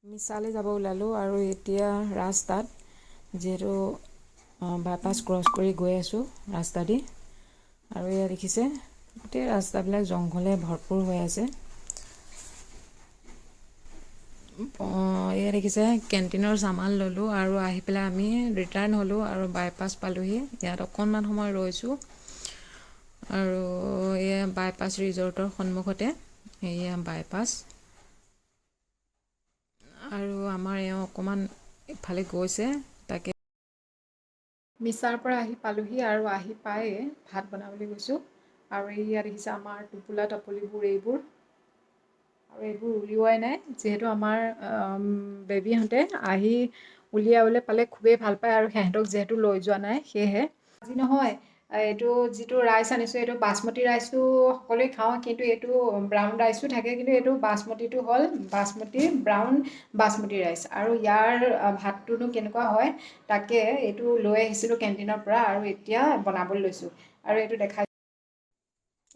মিছালৈ যাব ওলালোঁ আৰু এতিয়া ৰাস্তাত যিহেতু বাইপাছ ক্ৰছ কৰি গৈ আছোঁ ৰাস্তা দি আৰু এয়া দেখিছে গোটেই ৰাস্তাবিলাক জংঘলে ভৰপূৰ হৈ আছে। এয়া দেখিছে কেণ্টিনৰ চামান ল'লোঁ আৰু আহি পেলাই আমি ৰিটাৰ্ণ হ'লোঁ আৰু বাইপাছ পালোঁহি। ইয়াত অকণমান সময় ৰৈছোঁ আৰু এয়া বাইপাছ ৰিজৰ্টৰ সন্মুখতে এয়া বাইপাছ আৰু আমাৰ এওঁ অকণমান ইফালে গৈছে তাকে মিছাৰ পৰা আহি পালোঁহি আৰু আহি পায়ে ভাত বনাবলৈ গৈছোঁ আৰু ইয়াত দেখিছে আমাৰ টোপোলা টপলিবোৰ এইবোৰ আৰু এইবোৰ উলিওৱাই নাই যিহেতু আমাৰ বেবীহঁতে আহি উলিয়াবলৈ পালে খুবেই ভাল পায় আৰু সিহঁতক যিহেতু লৈ যোৱা নাই সেয়েহে আজি নহয় এইটো যিটো ৰাইচ আনিছোঁ এইটো বাচমতি ৰাইচটো সকলোৱে খাওঁ কিন্তু এইটো ব্ৰাউন ৰাইচো থাকে কিন্তু এইটো বাচমতিটো হ'ল বাচমতি ব্ৰাউন বাচমতি ৰাইচ আৰু ইয়াৰ ভাতটোনো কেনেকুৱা হয় তাকে এইটো লৈ আহিছিলোঁ কেণ্টিনৰ পৰা আৰু এতিয়া বনাবলৈ লৈছোঁ আৰু এইটো দেখাই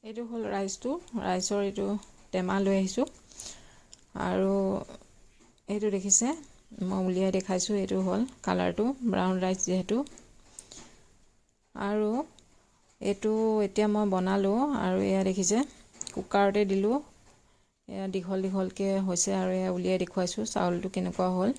এইটো হ'ল ৰাইচৰ এইটো টেমা লৈ আহিছোঁ আৰু এইটো দেখিছে মই উলিয়াই দেখাইছোঁ এইটো হ'ল কালাৰটো ব্ৰাউন ৰাইচ যিহেতু আৰু এইটো এতিয়া মই বনালোঁ আৰু এয়া দেখিছে কুকাৰতে দিলোঁ এয়া দীঘল দীঘলকৈ হৈছে আৰু এয়া উলিয়াই দেখুৱাইছোঁ চাউলটো কেনেকুৱা হ'ল